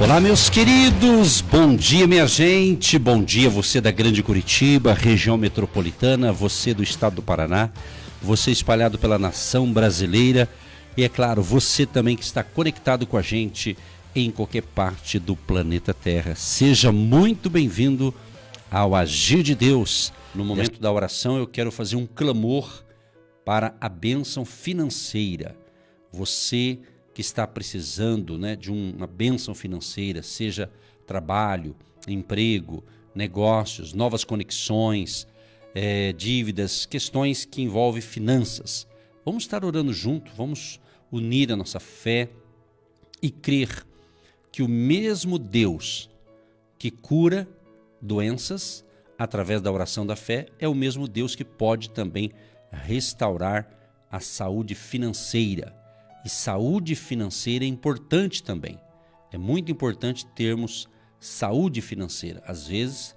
Olá, meus queridos, bom dia, minha gente, bom dia você da Grande Curitiba, região metropolitana, você do estado do Paraná, você espalhado pela nação brasileira e, é claro, você também que está conectado com a gente em qualquer parte do planeta Terra. Seja muito bem-vindo ao Agir de Deus. No momento da oração eu quero fazer um clamor para a bênção financeira. Você que está precisando, de uma bênção financeira, seja trabalho, emprego, negócios, novas conexões, dívidas, questões que envolvem finanças. Vamos estar orando junto, vamos unir a nossa fé e crer que o mesmo Deus que cura doenças através da oração da fé é o mesmo Deus que pode também restaurar a saúde financeira. E saúde financeira é importante também. É muito importante termos saúde financeira. Às vezes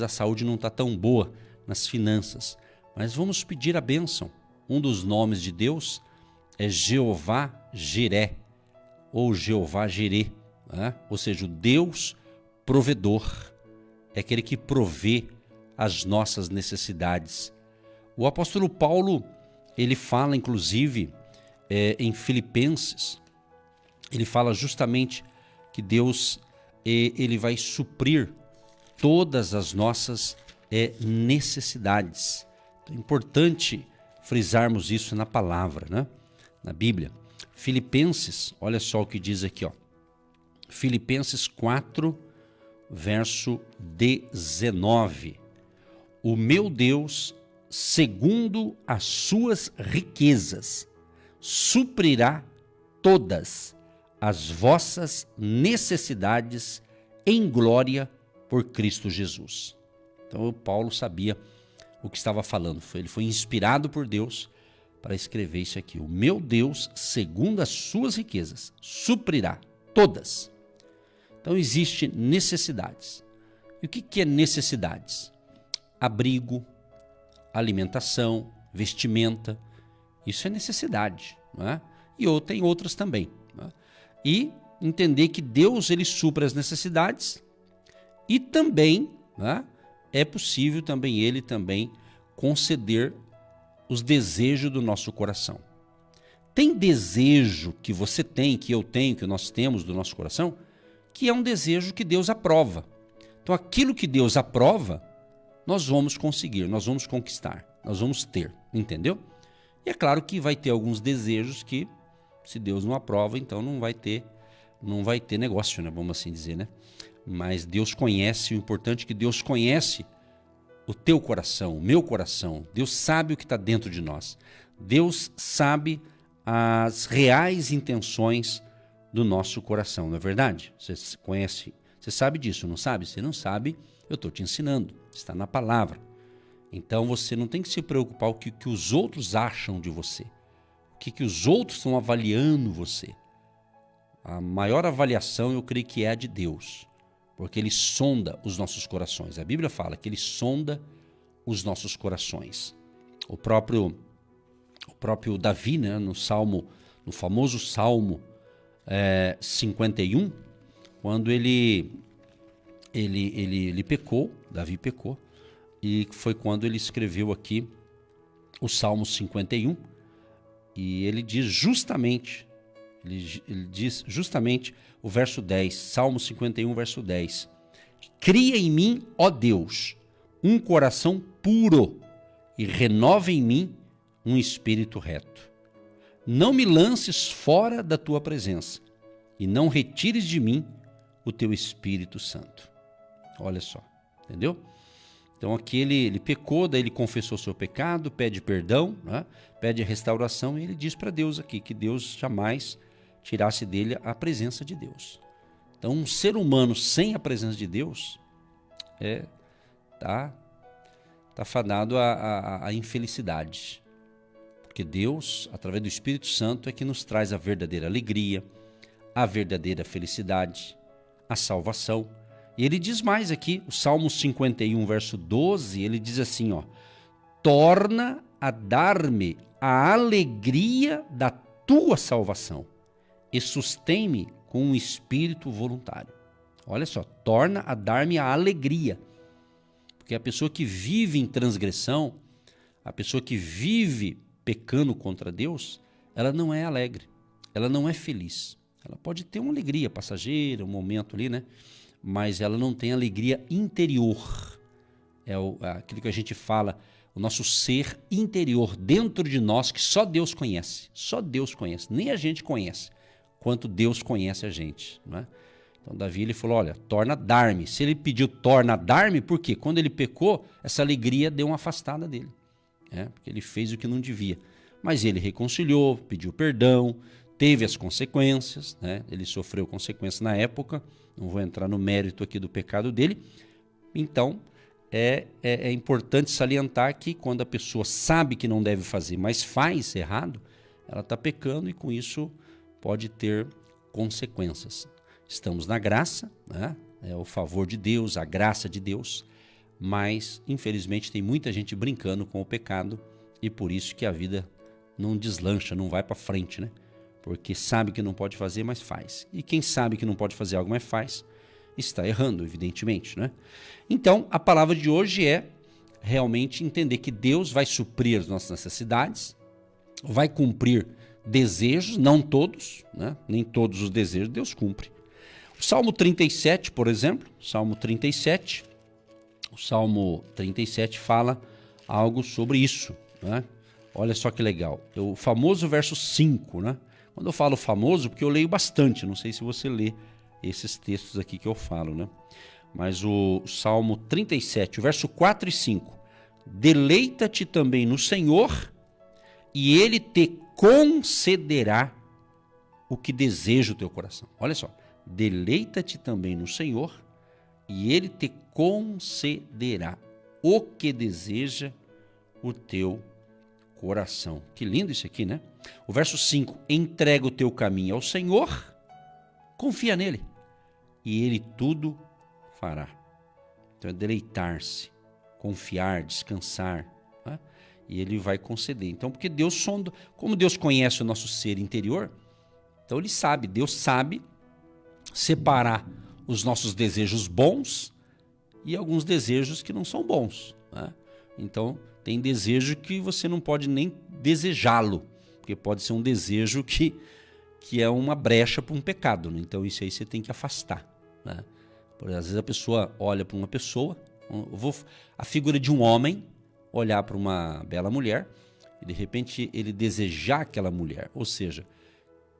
a saúde não está tão boa nas finanças, mas vamos pedir a bênção. Um dos nomes de Deus é Jeová Jiré, ou Jeová Jirê, ou seja, o Deus provedor. É aquele que provê as nossas necessidades. O apóstolo Paulo, ele fala inclusive em Filipenses, ele fala justamente que Deus ele vai suprir todas as nossas necessidades. Então, é importante frisarmos isso na palavra, na Bíblia. Filipenses, olha só o que diz aqui, Filipenses 4, verso 19. O meu Deus, segundo as suas riquezas, suprirá todas as vossas necessidades em glória por Cristo Jesus. Então, Paulo sabia o que estava falando. Ele foi inspirado por Deus para escrever isso aqui. O meu Deus, segundo as suas riquezas, suprirá todas. Então, existem necessidades. E o que é necessidades? Abrigo, alimentação, vestimenta. Isso é necessidade, E tem outras também. E entender que Deus ele supra as necessidades e também é possível também ele também conceder os desejos do nosso coração. Tem desejo que você tem, que eu tenho, que nós temos do nosso coração, que é um desejo que Deus aprova. Então aquilo que Deus aprova, nós vamos conseguir, nós vamos conquistar, nós vamos ter, entendeu? E é claro que vai ter alguns desejos que, se Deus não aprova, então não vai ter negócio, vamos assim dizer, Mas Deus conhece, o importante é que Deus conhece o teu coração, o meu coração. Deus sabe o que está dentro de nós. Deus sabe as reais intenções do nosso coração, não é verdade? Você conhece, você sabe disso, não sabe? Se não sabe, eu estou te ensinando, está na palavra. Então você não tem que se preocupar com o que os outros acham de você, o que os outros estão avaliando você. A maior avaliação eu creio que é a de Deus, porque Ele sonda os nossos corações. A Bíblia fala que Ele sonda os nossos corações. O próprio Davi, no famoso Salmo 51, quando ele pecou, Davi pecou, e foi quando ele escreveu aqui o Salmo 51, e ele diz justamente o verso 10, Salmo 51, verso 10. Cria em mim, ó Deus, um coração puro e renova em mim um espírito reto. Não me lances fora da tua presença e não retires de mim o teu Espírito Santo. Olha só, entendeu? Então aqui ele pecou, daí ele confessou seu pecado, pede perdão, pede restauração, e ele diz para Deus aqui que Deus jamais tirasse dele a presença de Deus. Então um ser humano sem a presença de Deus tá fadado à infelicidade. Porque Deus, através do Espírito Santo, é que nos traz a verdadeira alegria, a verdadeira felicidade, a salvação. E ele diz mais aqui, o Salmo 51, verso 12, ele diz assim, torna a dar-me a alegria da tua salvação e sustém-me com um espírito voluntário. Olha só, torna a dar-me a alegria. Porque a pessoa que vive em transgressão, a pessoa que vive pecando contra Deus, ela não é alegre, ela não é feliz. Ela pode ter uma alegria passageira, um momento ali, né? Mas ela não tem alegria interior. É aquilo que a gente fala, o nosso ser interior dentro de nós, que só Deus conhece. Só Deus conhece, nem a gente conhece, quanto Deus conhece a gente, não é? Então Davi, ele falou, olha, torna a dar-me. Se ele pediu torna a dar-me, por quê? Quando ele pecou, essa alegria deu uma afastada dele. Porque ele fez o que não devia. Mas ele reconciliou, pediu perdão, teve as consequências, né? Ele sofreu consequências na época, não vou entrar no mérito aqui do pecado dele. Então, é importante salientar que quando a pessoa sabe que não deve fazer, mas faz errado, ela está pecando e com isso pode ter consequências. Estamos na graça, né? É o favor de Deus, a graça de Deus, mas infelizmente tem muita gente brincando com o pecado e por isso que a vida não deslancha, não vai para frente, né? Porque sabe que não pode fazer, mas faz. E quem sabe que não pode fazer algo, mas faz, está errando, evidentemente, né? Então, a palavra de hoje é realmente entender que Deus vai suprir as nossas necessidades, vai cumprir desejos, não todos, né? Nem todos os desejos Deus cumpre. O Salmo 37, por exemplo, o Salmo 37 fala algo sobre isso, né? Olha só que legal, o famoso verso 5, né? Quando eu falo famoso, porque eu leio bastante, não sei se você lê esses textos aqui que eu falo, né? Mas o Salmo 37, o verso 4 e 5, deleita-te também no Senhor e Ele te concederá o que deseja o teu coração. Olha só, deleita-te também no Senhor e Ele te concederá o que deseja o teu coração. Que lindo isso aqui, né? O verso 5, entrega o teu caminho ao Senhor, confia nele e Ele tudo fará. Então é deleitar-se, confiar, descansar, né? E Ele vai conceder. Então, porque Deus sonda, como Deus conhece o nosso ser interior, então Ele sabe, Deus sabe separar os nossos desejos bons e alguns desejos que não são bons, né? Então, tem desejo que você não pode nem desejá-lo, porque pode ser um desejo que é uma brecha para um pecado, né? Então, isso aí você tem que afastar, né? Porque, às vezes a pessoa olha para uma pessoa, a figura de um homem olhar para uma bela mulher e, de repente, ele desejar aquela mulher. Ou seja,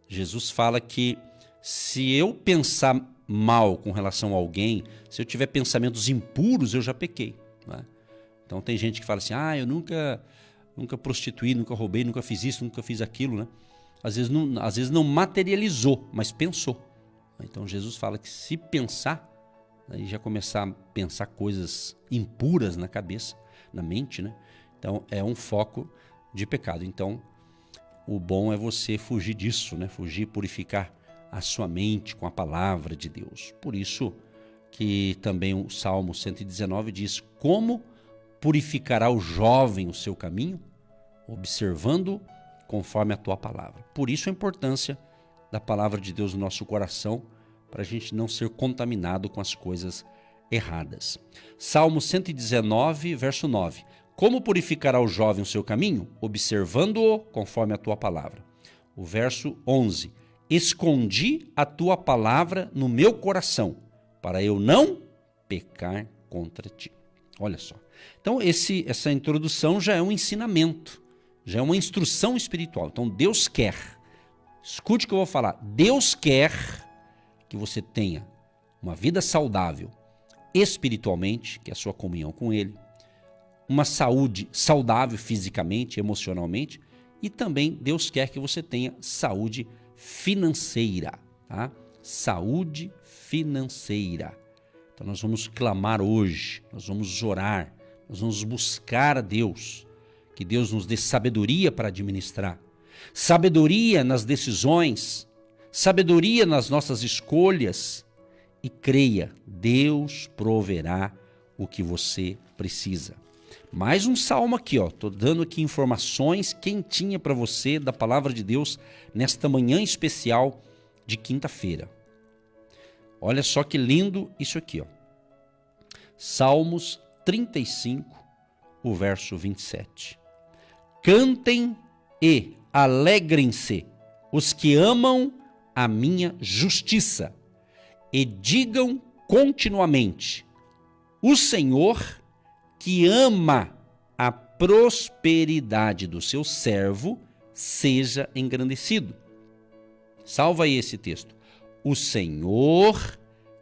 Jesus fala que se eu pensar mal com relação a alguém, se eu tiver pensamentos impuros, eu já pequei, né? Então tem gente que fala assim, eu nunca prostituí, nunca roubei, nunca fiz isso, nunca fiz aquilo, né? Às vezes não materializou, mas pensou. Então Jesus fala que se pensar, aí já começar a pensar coisas impuras na cabeça, na mente, né? Então é um foco de pecado. Então o bom é você fugir disso, né? Fugir, purificar a sua mente com a palavra de Deus. Por isso que também o Salmo 119 diz, como purificará o jovem o seu caminho, observando conforme a tua palavra. Por isso a importância da palavra de Deus no nosso coração, para a gente não ser contaminado com as coisas erradas. Salmo 119, verso 9. Como purificará o jovem o seu caminho? Observando-o conforme a tua palavra. O verso 11. Escondi a tua palavra no meu coração, para eu não pecar contra ti. Olha só. Então, essa introdução já é um ensinamento, já é uma instrução espiritual. Então, Deus quer, escute o que eu vou falar, Deus quer que você tenha uma vida saudável espiritualmente, que é a sua comunhão com Ele, uma saúde saudável fisicamente, emocionalmente, e também Deus quer que você tenha saúde financeira, tá? Saúde financeira. Então nós vamos clamar hoje, nós vamos orar, nós vamos buscar a Deus, que Deus nos dê sabedoria para administrar, sabedoria nas decisões, sabedoria nas nossas escolhas, e creia, Deus proverá o que você precisa. Mais um salmo aqui, ó. Tô dando aqui informações quentinha para você da palavra de Deus nesta manhã especial de quinta-feira. Olha só que lindo isso aqui, ó. Salmos 35, o verso 27. Cantem e alegrem-se os que amam a minha justiça e digam continuamente: o Senhor que ama a prosperidade do seu servo seja engrandecido. Salva aí esse texto. O Senhor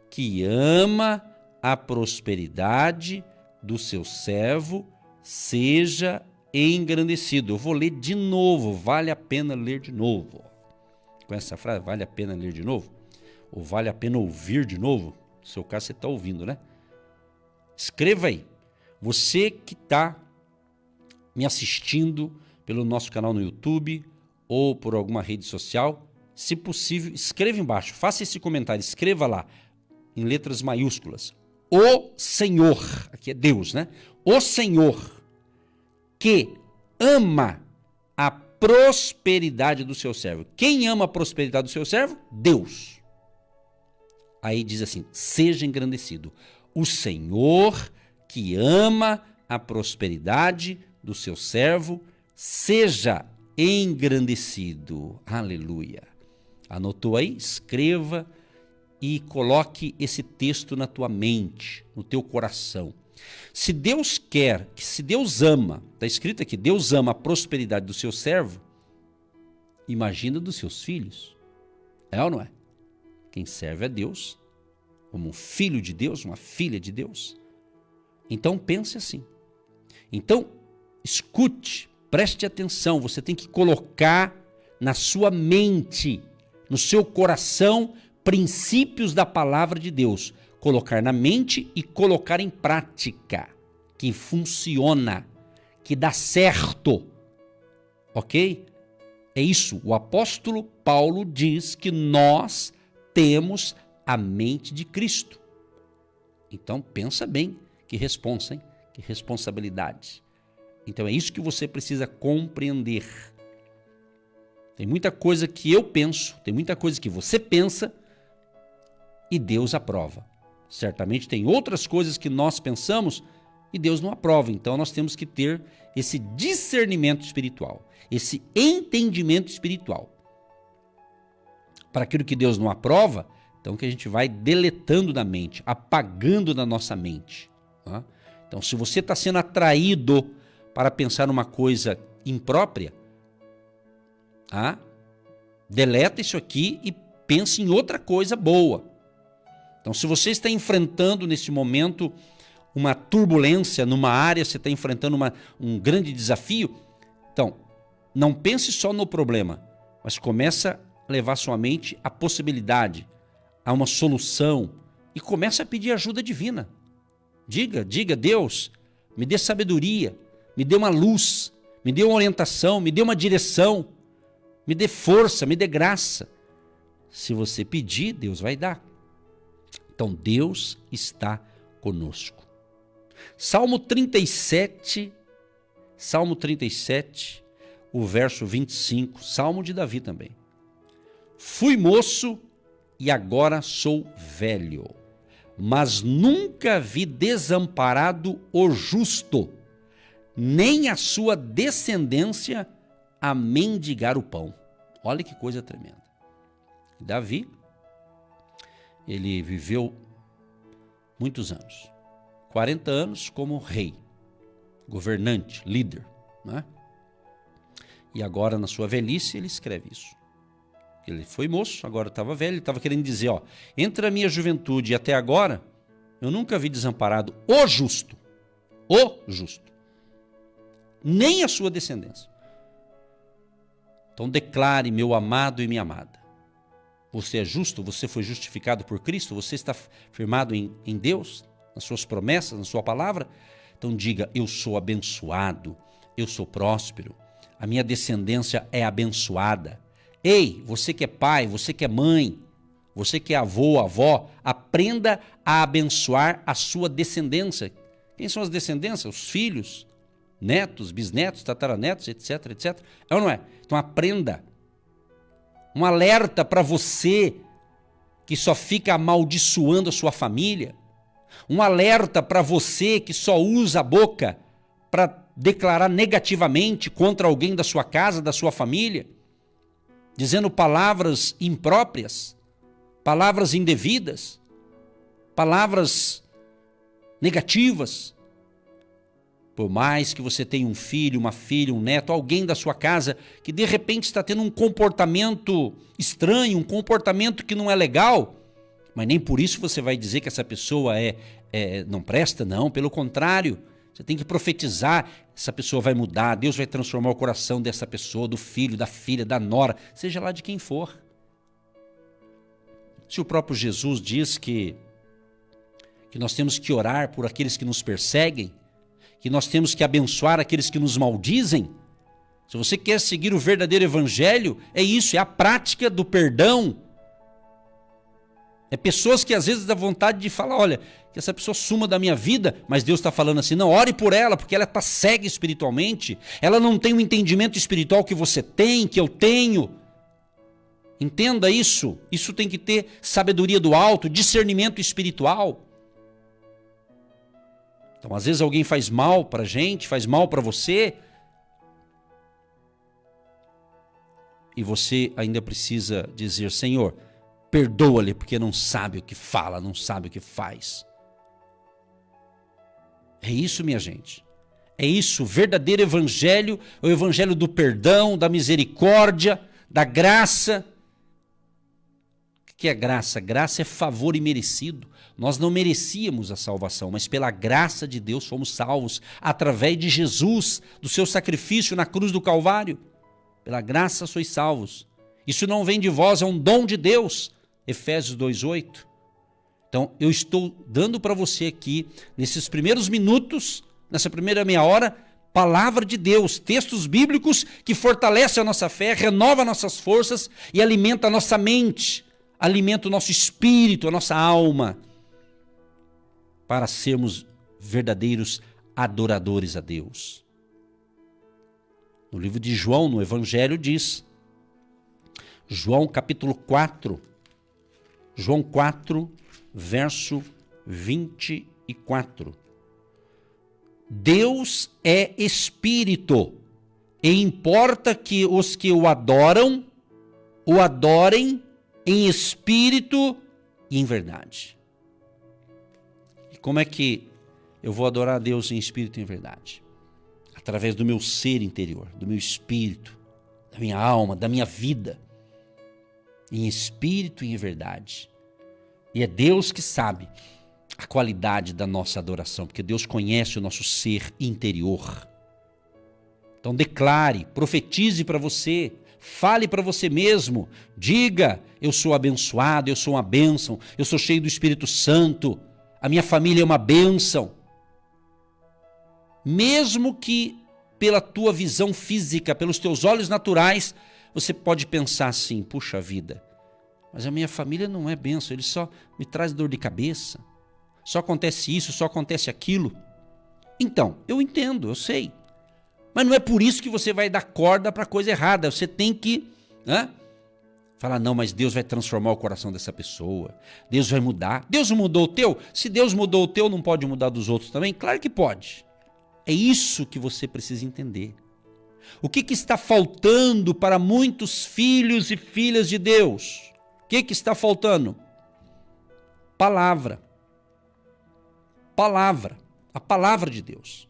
que ama a prosperidade do seu servo seja engrandecido. Eu vou ler de novo, vale a pena ler de novo. Com essa frase, vale a pena ler de novo? Ou vale a pena ouvir de novo? No seu caso, você está ouvindo, né? Escreva aí. Você que está me assistindo pelo nosso canal no YouTube ou por alguma rede social, se possível, escreva embaixo, faça esse comentário, escreva lá, em letras maiúsculas: o Senhor, aqui é Deus, né? O Senhor que ama a prosperidade do seu servo. Quem ama a prosperidade do seu servo? Deus. Aí diz assim: seja engrandecido. O Senhor que ama a prosperidade do seu servo seja engrandecido. Aleluia. Anotou aí? Escreva e coloque esse texto na tua mente, no teu coração. Se Deus quer, se Deus ama, está escrito aqui, Deus ama a prosperidade do seu servo, imagina dos seus filhos. É ou não é? Quem serve a Deus, como um filho de Deus, uma filha de Deus. Então pense assim. Então, escute, preste atenção, você tem que colocar na sua mente, no seu coração, princípios da palavra de Deus. Colocar na mente e colocar em prática, que funciona, que dá certo, ok? É isso, o apóstolo Paulo diz que nós temos a mente de Cristo. Então pensa bem, que responsa, hein? Que responsabilidade. Então é isso que você precisa compreender. Tem muita coisa que eu penso, tem muita coisa que você pensa e Deus aprova. Certamente tem outras coisas que nós pensamos e Deus não aprova. Então nós temos que ter esse discernimento espiritual, esse entendimento espiritual. Para aquilo que Deus não aprova, então que a gente vai deletando da mente, apagando da nossa mente. Tá? Então se você está sendo atraído para pensar numa coisa imprópria, deleta isso aqui e pense em outra coisa boa. Então, se você está enfrentando nesse momento uma turbulência numa área, você está enfrentando um grande desafio, então, não pense só no problema, mas começa a levar sua mente à possibilidade, a uma solução e começa a pedir ajuda divina. Diga, Deus, me dê sabedoria, me dê uma luz, me dê uma orientação, me dê uma direção, me dê força, me dê graça. Se você pedir, Deus vai dar. Então Deus está conosco. Salmo 37, o verso 25, Salmo de Davi também. Fui moço e agora sou velho, mas nunca vi desamparado o justo, nem a sua descendência a mendigar o pão. Olha que coisa tremenda. Davi, ele viveu muitos anos, 40 anos como rei, governante, líder, né? E agora na sua velhice ele escreve isso. Ele foi moço, agora estava velho, ele estava querendo dizer, entre a minha juventude e até agora, eu nunca vi desamparado o justo, nem a sua descendência. Então declare, meu amado e minha amada, você é justo, você foi justificado por Cristo, você está firmado em Deus, nas suas promessas, na sua palavra. Então diga, eu sou abençoado, eu sou próspero, a minha descendência é abençoada. Ei, você que é pai, você que é mãe, você que é avô, avó, aprenda a abençoar a sua descendência. Quem são as descendências? Os filhos, netos, bisnetos, tataranetos, etc, etc. É ou não é? Então aprenda. Um alerta para você que só fica amaldiçoando a sua família, um alerta para você que só usa a boca para declarar negativamente contra alguém da sua casa, da sua família, dizendo palavras impróprias, palavras indevidas, palavras negativas. Por mais que você tenha um filho, uma filha, um neto, alguém da sua casa que de repente está tendo um comportamento estranho, um comportamento que não é legal, mas nem por isso você vai dizer que essa pessoa não presta, não, pelo contrário. Você tem que profetizar, essa pessoa vai mudar, Deus vai transformar o coração dessa pessoa, do filho, da filha, da nora, seja lá de quem for. Se o próprio Jesus diz que nós temos que orar por aqueles que nos perseguem, que nós temos que abençoar aqueles que nos maldizem, se você quer seguir o verdadeiro evangelho, é isso, é a prática do perdão. É pessoas que às vezes dá vontade de falar, olha, que essa pessoa suma da minha vida, mas Deus está falando assim, não, ore por ela, porque ela está cega espiritualmente, ela não tem o entendimento espiritual que você tem, que eu tenho. Entenda isso, isso tem que ter sabedoria do alto, discernimento espiritual. Então, às vezes alguém faz mal para a gente, faz mal para você, e você ainda precisa dizer, Senhor, perdoa-lhe, porque não sabe o que fala, não sabe o que faz. É isso, minha gente. É isso, o verdadeiro evangelho, o evangelho do perdão, da misericórdia, da graça. O que é graça? Graça é favor imerecido. Nós não merecíamos a salvação, mas pela graça de Deus fomos salvos, através de Jesus, do seu sacrifício na cruz do Calvário. Pela graça sois salvos. Isso não vem de vós, é um dom de Deus. Efésios 2:8. Então, eu estou dando para você aqui, nesses primeiros minutos, nessa primeira meia hora, palavra de Deus, textos bíblicos que fortalecem a nossa fé, renovam nossas forças e alimentam a nossa mente, alimenta o nosso espírito, a nossa alma, para sermos verdadeiros adoradores a Deus. No livro de João, no Evangelho, diz, João capítulo 4, João 4, verso 24. Deus é Espírito, e importa que os que o adorem em espírito e em verdade. E como é que eu vou adorar a Deus em espírito e em verdade? Através do meu ser interior, do meu espírito, da minha alma, da minha vida. Em espírito e em verdade. E é Deus que sabe a qualidade da nossa adoração, porque Deus conhece o nosso ser interior. Então declare, profetize para você, fale para você mesmo, diga, eu sou abençoado, eu sou uma bênção, eu sou cheio do Espírito Santo, a minha família é uma bênção. Mesmo que pela tua visão física, pelos teus olhos naturais, você pode pensar assim, puxa vida, mas a minha família não é bênção, ele só me traz dor de cabeça, só acontece isso, só acontece aquilo. Então, eu entendo, eu sei, mas não é por isso que você vai dar corda para coisa errada, você tem que falar, não, mas Deus vai transformar o coração dessa pessoa, Deus vai mudar. Deus mudou o teu? Se Deus mudou o teu, não pode mudar dos outros também? Claro que pode. É isso que você precisa entender. O que está faltando para muitos filhos e filhas de Deus? O que está faltando? Palavra. Palavra. A palavra de Deus.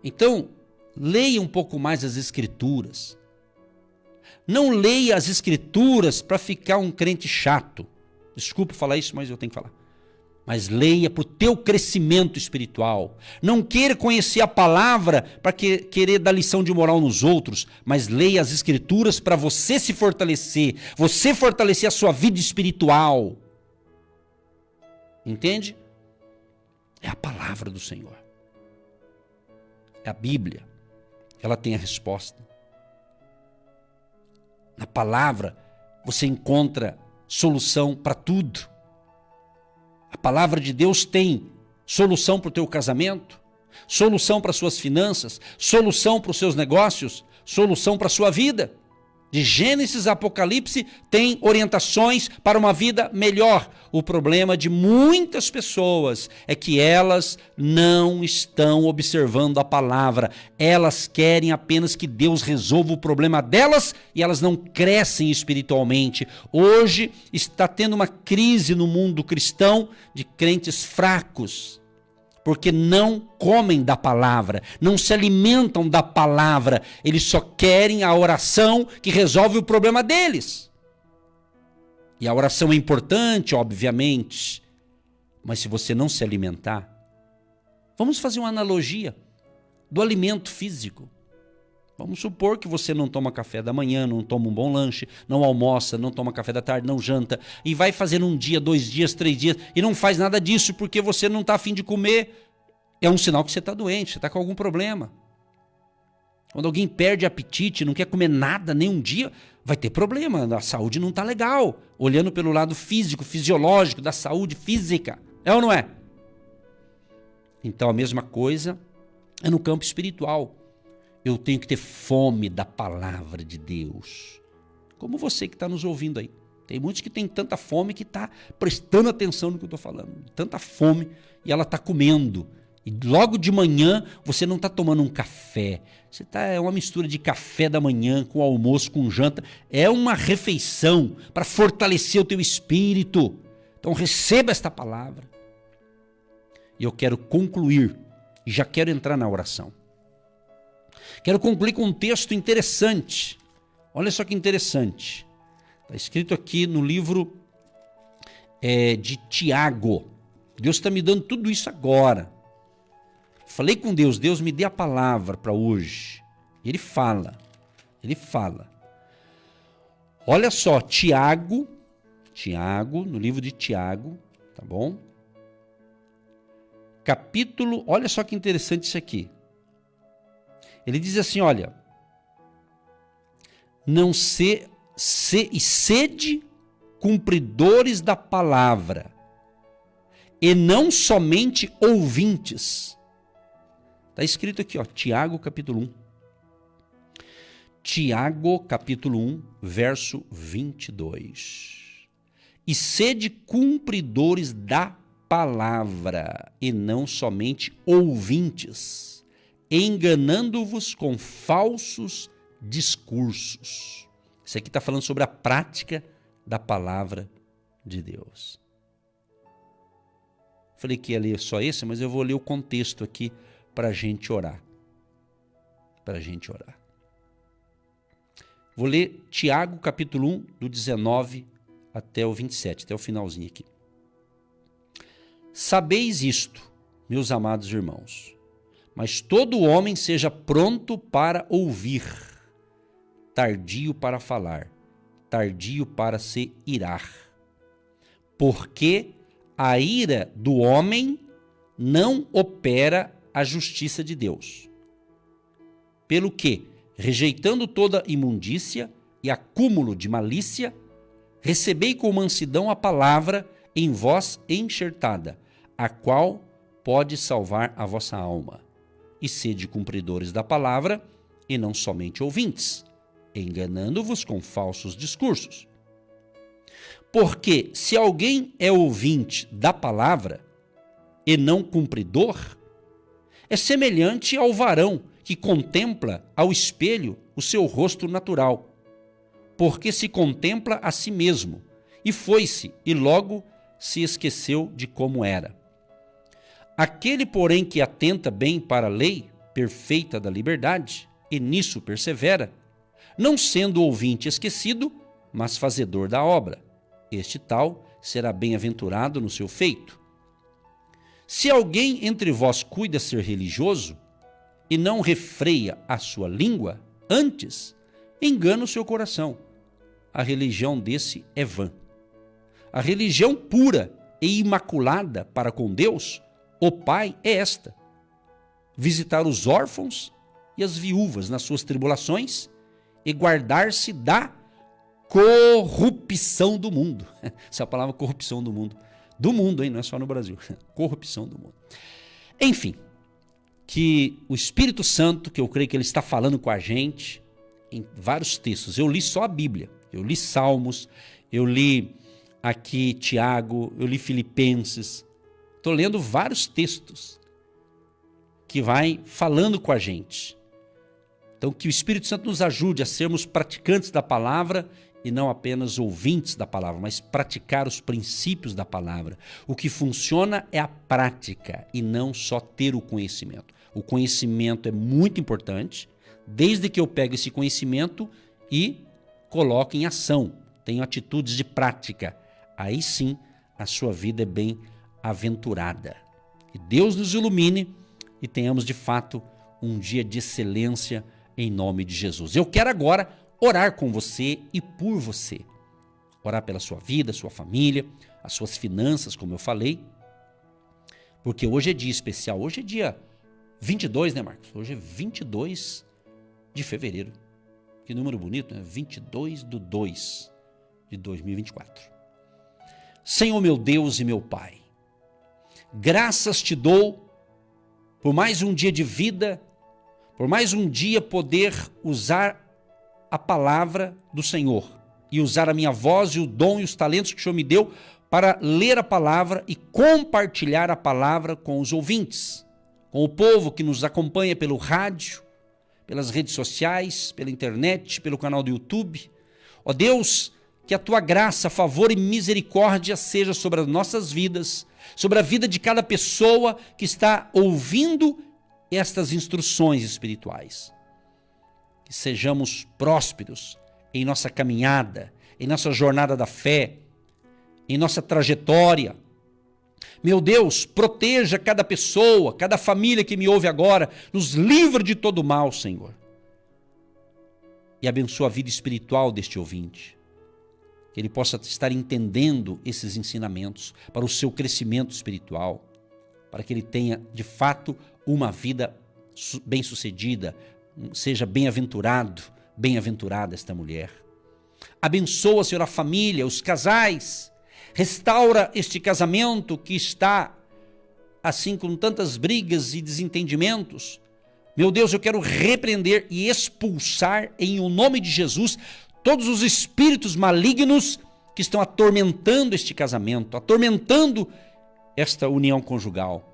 Então, leia um pouco mais as Escrituras. Não leia as Escrituras para ficar um crente chato. Desculpa falar isso, mas eu tenho que falar. Mas leia para o teu crescimento espiritual. Não queira conhecer a palavra para querer dar lição de moral nos outros, mas leia as Escrituras para você se fortalecer, você fortalecer a sua vida espiritual. Entende? É a palavra do Senhor. É a Bíblia. Ela tem a resposta. Na palavra você encontra solução para tudo. A palavra de Deus tem solução para o teu casamento, solução para as suas finanças, solução para os seus negócios, solução para a sua vida. De Gênesis a Apocalipse tem orientações para uma vida melhor. O problema de muitas pessoas é que elas não estão observando a palavra. Elas querem apenas que Deus resolva o problema delas e elas não crescem espiritualmente. Hoje está tendo uma crise no mundo cristão de crentes fracos, porque não comem da palavra, não se alimentam da palavra, eles só querem a oração que resolve o problema deles. E a oração é importante, obviamente, mas se você não se alimentar, vamos fazer uma analogia do alimento físico. Vamos supor que você não toma café da manhã, não toma um bom lanche, não almoça, não toma café da tarde, não janta, e vai fazendo 1 dia, 2 dias, 3 dias, e não faz nada disso porque você não está a fim de comer. É um sinal que você está doente, você está com algum problema. Quando alguém perde apetite, não quer comer nada nem um dia, vai ter problema, a saúde não está legal. Olhando pelo lado físico, fisiológico, da saúde física. É ou não é? Então a mesma coisa é no campo espiritual. Eu tenho que ter fome da palavra de Deus. Como você que está nos ouvindo aí. Tem muitos que têm tanta fome que está prestando atenção no que eu estou falando. Tanta fome e ela está comendo. E logo de manhã você não está tomando um café. É uma mistura de café da manhã com almoço, com janta. É uma refeição para fortalecer o teu espírito. Então receba esta palavra. E eu quero concluir. E já quero entrar na oração. Quero concluir com um texto interessante. Olha só que interessante. Está escrito aqui no livro de Tiago. Deus está me dando tudo isso agora. Falei com Deus, Deus me dê a palavra para hoje. Ele fala. Olha só, Tiago, no livro de Tiago, tá bom? Capítulo, olha só que interessante isso aqui. Ele diz assim, olha, sede cumpridores da palavra, e não somente ouvintes. Está escrito aqui, ó, Tiago capítulo 1. Tiago capítulo 1, verso 22. E sede cumpridores da palavra, e não somente ouvintes, enganando-vos com falsos discursos. Isso aqui está falando sobre a prática da palavra de Deus. Falei que ia ler só esse, mas eu vou ler o contexto aqui para a gente orar. Vou ler Tiago capítulo 1, do 19 até o 27, até o finalzinho aqui. Sabeis isto, meus amados irmãos, mas todo homem seja pronto para ouvir, tardio para falar, tardio para se irar. Porque a ira do homem não opera a justiça de Deus. Pelo que, rejeitando toda imundícia e acúmulo de malícia, recebei com mansidão a palavra em vós enxertada, a qual pode salvar a vossa alma. E sede cumpridores da palavra, e não somente ouvintes, enganando-vos com falsos discursos. Porque se alguém é ouvinte da palavra e não cumpridor, é semelhante ao varão que contempla ao espelho o seu rosto natural, porque se contempla a si mesmo, e foi-se, e logo se esqueceu de como era. Aquele, porém, que atenta bem para a lei perfeita da liberdade, e nisso persevera, não sendo ouvinte esquecido, mas fazedor da obra, este tal será bem-aventurado no seu feito. Se alguém entre vós cuida ser religioso, e não refreia a sua língua, antes engana o seu coração. A religião desse é vã. A religião pura e imaculada para com Deus, o Pai, é esta: visitar os órfãos e as viúvas nas suas tribulações e guardar-se da corrupção do mundo. Essa é a palavra corrupção do mundo. Do mundo, hein? Não é só no Brasil. Corrupção do mundo. Enfim, que o Espírito Santo, que eu creio que ele está falando com a gente, em vários textos. Eu li só a Bíblia. Eu li Salmos, eu li aqui Tiago, eu li Filipenses. Estou lendo vários textos que vai falando com a gente. Então, que o Espírito Santo nos ajude a sermos praticantes da palavra e não apenas ouvintes da palavra, mas praticar os princípios da palavra. O que funciona é a prática e não só ter o conhecimento. O conhecimento é muito importante, desde que eu pegue esse conhecimento e coloque em ação, tenho atitudes de prática. Aí sim, a sua vida é bem aventurada. Que Deus nos ilumine e tenhamos de fato um dia de excelência em nome de Jesus. Eu quero agora orar com você e por você. Orar pela sua vida, sua família, as suas finanças, como eu falei. Porque hoje é dia especial. Hoje é dia 22, né, Marcos? Hoje é 22 de fevereiro. Que número bonito, né? 22/2 de 2024. Senhor meu Deus e meu Pai, graças te dou por mais um dia de vida, por mais um dia poder usar a palavra do Senhor e usar a minha voz e o dom e os talentos que o Senhor me deu para ler a palavra e compartilhar a palavra com os ouvintes, com o povo que nos acompanha pelo rádio, pelas redes sociais, pela internet, pelo canal do YouTube. Ó Deus, que a tua graça, favor e misericórdia seja sobre as nossas vidas, sobre a vida de cada pessoa que está ouvindo estas instruções espirituais. Que sejamos prósperos em nossa caminhada, em nossa jornada da fé, em nossa trajetória. Meu Deus, proteja cada pessoa, cada família que me ouve agora, nos livre de todo mal, Senhor. E abençoa a vida espiritual deste ouvinte. Que ele possa estar entendendo esses ensinamentos para o seu crescimento espiritual, para que ele tenha, de fato, uma vida bem-sucedida, seja bem-aventurado, bem-aventurada esta mulher. Abençoa, Senhor, a família, os casais. Restaura este casamento que está, assim, com tantas brigas e desentendimentos. Meu Deus, eu quero repreender e expulsar, em o nome de Jesus, todos os espíritos malignos que estão atormentando este casamento, atormentando esta união conjugal.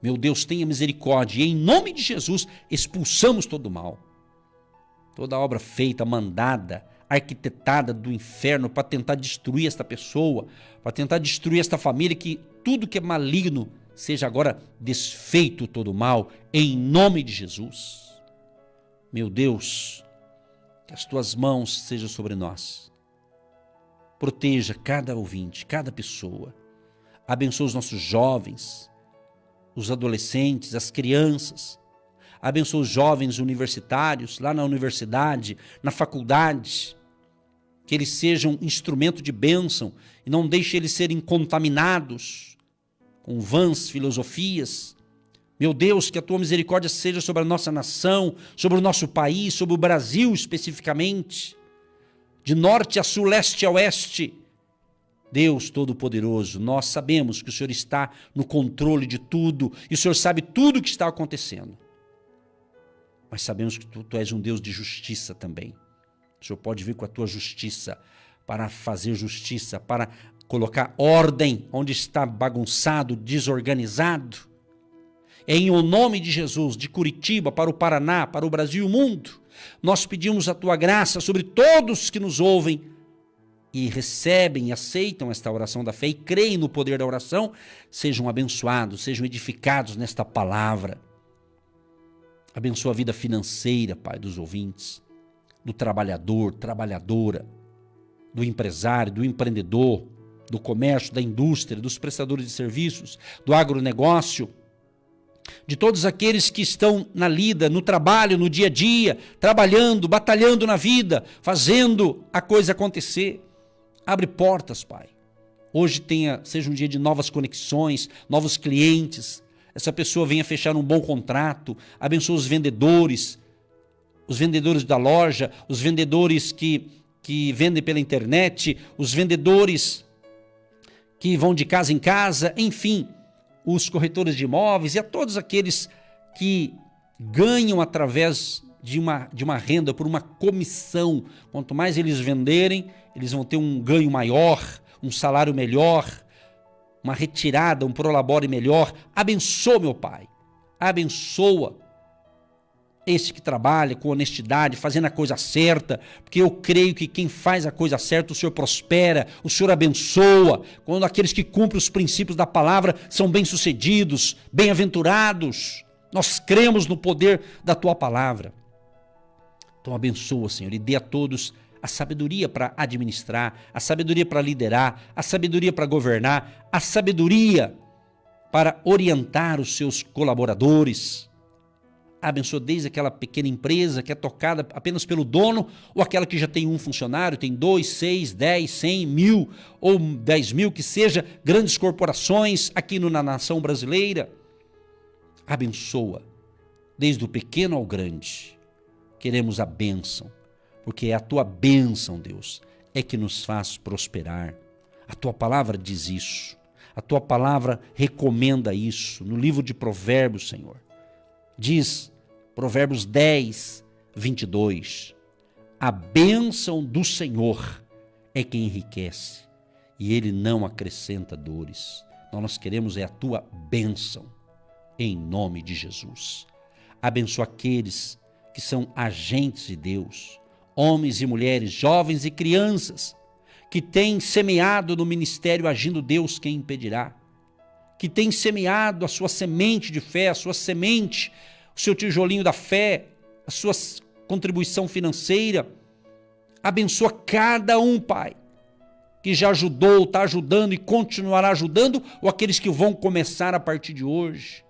Meu Deus, tenha misericórdia. E em nome de Jesus, expulsamos todo o mal. Toda obra feita, mandada, arquitetada do inferno para tentar destruir esta pessoa, para tentar destruir esta família, que tudo que é maligno seja agora desfeito todo o mal, em nome de Jesus. Meu Deus, que as tuas mãos sejam sobre nós. Proteja cada ouvinte, cada pessoa. Abençoa os nossos jovens, os adolescentes, as crianças. Abençoa os jovens universitários, lá na universidade, na faculdade. Que eles sejam instrumento de bênção e não deixe eles serem contaminados com vãs filosofias. Meu Deus, que a tua misericórdia seja sobre a nossa nação, sobre o nosso país, sobre o Brasil especificamente, de norte a sul, leste a oeste. Deus Todo-Poderoso, nós sabemos que o Senhor está no controle de tudo e o Senhor sabe tudo o que está acontecendo. Mas sabemos que tu és um Deus de justiça também. O Senhor pode vir com a tua justiça para fazer justiça, para colocar ordem onde está bagunçado, desorganizado. Em o nome de Jesus, de Curitiba para o Paraná, para o Brasil e o mundo, nós pedimos a tua graça sobre todos que nos ouvem e recebem e aceitam esta oração da fé e creem no poder da oração, sejam abençoados, sejam edificados nesta palavra. Abençoa a vida financeira, Pai, dos ouvintes, do trabalhador, trabalhadora, do empresário, do empreendedor, do comércio, da indústria, dos prestadores de serviços, do agronegócio, de todos aqueles que estão na lida, no trabalho, no dia a dia, trabalhando, batalhando na vida, fazendo a coisa acontecer. Abre portas, Pai. Hoje seja um dia de novas conexões, novos clientes. Essa pessoa venha fechar um bom contrato. Abençoa os vendedores da loja, os vendedores que vendem pela internet, os vendedores que vão de casa em casa, enfim, os corretores de imóveis e a todos aqueles que ganham através de uma renda, por uma comissão. Quanto mais eles venderem, eles vão ter um ganho maior, um salário melhor, uma retirada, um prolabore melhor. Abençoa, meu Pai. Abençoa esse que trabalha com honestidade, fazendo a coisa certa, porque eu creio que quem faz a coisa certa, o Senhor prospera, o Senhor abençoa. Quando aqueles que cumprem os princípios da palavra são bem-sucedidos, bem-aventurados. Nós cremos no poder da Tua palavra. Então abençoa, Senhor, e dê a todos a sabedoria para administrar, a sabedoria para liderar, a sabedoria para governar, a sabedoria para orientar os seus colaboradores. Abençoa desde aquela pequena empresa que é tocada apenas pelo dono, ou aquela que já tem um funcionário, tem 2, 6, 10, 100, 1000 ou 10.000, que seja, grandes corporações aqui na nação brasileira. Abençoa, desde o pequeno ao grande. Queremos a bênção, porque é a Tua bênção, Deus, é que nos faz prosperar. A Tua palavra diz isso, a Tua palavra recomenda isso. No livro de Provérbios, Senhor, diz, Provérbios 10, 22, a bênção do Senhor é quem enriquece, e Ele não acrescenta dores. Nós queremos a Tua bênção, em nome de Jesus. Abençoa aqueles que são agentes de Deus, homens e mulheres, jovens e crianças, que têm semeado no ministério agindo Deus, quem impedirá? Que têm semeado a sua semente de fé, a sua semente, o seu tijolinho da fé, a sua contribuição financeira. Abençoa cada um, Pai, que já ajudou, está ajudando e continuará ajudando, ou aqueles que vão começar a partir de hoje.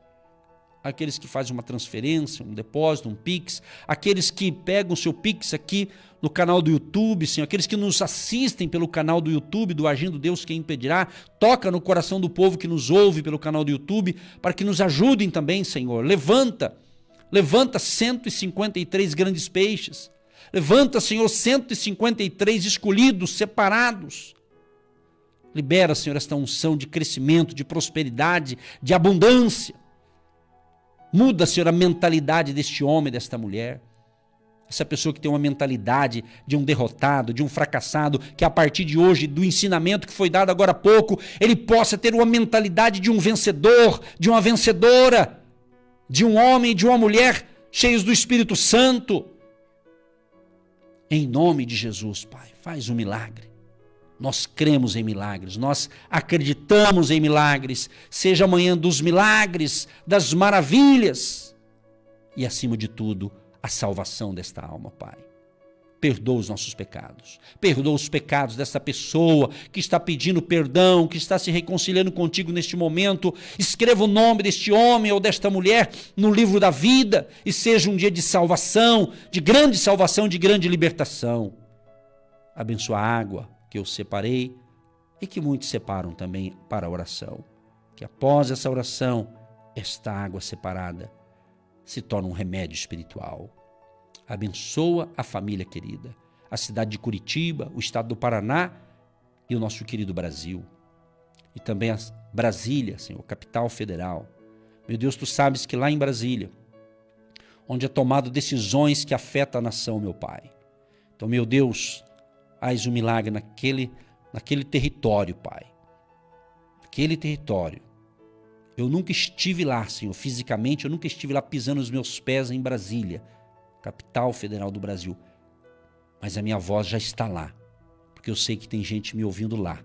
Aqueles que fazem uma transferência, um depósito, um Pix, aqueles que pegam o seu Pix aqui no canal do YouTube, Senhor, aqueles que nos assistem pelo canal do YouTube, do Agindo Deus Quem Impedirá, toca no coração do povo que nos ouve pelo canal do YouTube, para que nos ajudem também, Senhor. Levanta 153 grandes peixes, levanta, Senhor, 153 escolhidos, separados. Libera, Senhor, esta unção de crescimento, de prosperidade, de abundância. Muda, Senhor, a mentalidade deste homem, desta mulher. Essa pessoa que tem uma mentalidade de um derrotado, de um fracassado, que a partir de hoje, do ensinamento que foi dado agora há pouco, ele possa ter uma mentalidade de um vencedor, de uma vencedora, de um homem e de uma mulher cheios do Espírito Santo. Em nome de Jesus, Pai, faz um milagre. Nós cremos em milagres, nós acreditamos em milagres. Seja amanhã dos milagres, das maravilhas e, acima de tudo, a salvação desta alma, Pai. Perdoa os nossos pecados, perdoa os pecados dessa pessoa que está pedindo perdão, que está se reconciliando contigo neste momento. Escreva o nome deste homem ou desta mulher no livro da vida e seja um dia de salvação, de grande libertação. Abençoa a água que eu separei e que muitos separam também para a oração. Que após essa oração, esta água separada se torna um remédio espiritual. Abençoa a família querida, a cidade de Curitiba, o estado do Paraná e o nosso querido Brasil. E também a Brasília, Senhor, capital federal. Meu Deus, Tu sabes que lá em Brasília, onde é tomado decisões que afetam a nação, meu Pai. Então, meu Deus, faz um milagre naquele território, Pai. Aquele território. Eu nunca estive lá, Senhor, fisicamente, eu nunca estive lá pisando os meus pés em Brasília, capital federal do Brasil. Mas a minha voz já está lá, porque eu sei que tem gente me ouvindo lá.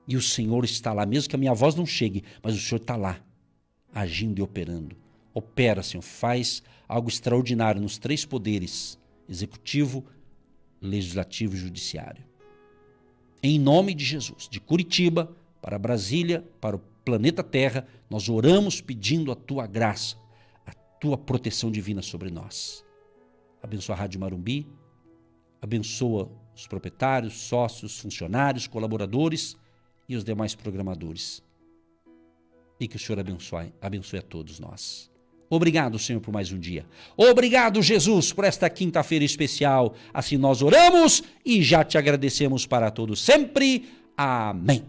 E o Senhor está lá, mesmo que a minha voz não chegue, mas o Senhor está lá, agindo e operando. Opera, Senhor, faz algo extraordinário nos 3 poderes, executivo, legislativo e judiciário. Em nome de Jesus, de Curitiba para Brasília, para o planeta Terra, nós oramos pedindo a Tua graça, a Tua proteção divina sobre nós. Abençoa a Rádio Marumbi, abençoa os proprietários, sócios, funcionários, colaboradores e os demais programadores. E que o Senhor abençoe a todos nós. Obrigado, Senhor, por mais um dia. Obrigado, Jesus, por esta quinta-feira especial. Assim nós oramos e já te agradecemos para todos sempre. Amém.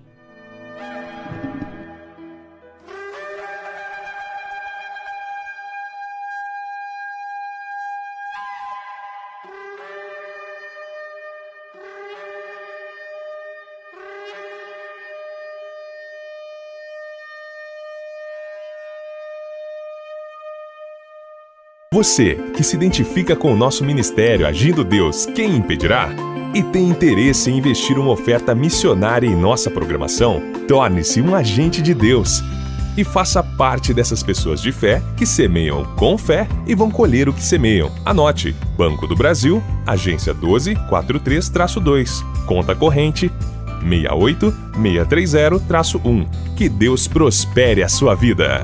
Você que se identifica com o nosso ministério Agindo Deus, quem impedirá? E tem interesse em investir uma oferta missionária em nossa programação? Torne-se um agente de Deus e faça parte dessas pessoas de fé que semeiam com fé e vão colher o que semeiam. Anote: Banco do Brasil, agência 1243-2, conta corrente 68630-1. Que Deus prospere a sua vida.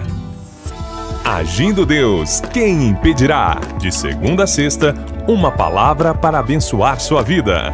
Agindo Deus, quem impedirá? De segunda a sexta, uma palavra para abençoar sua vida.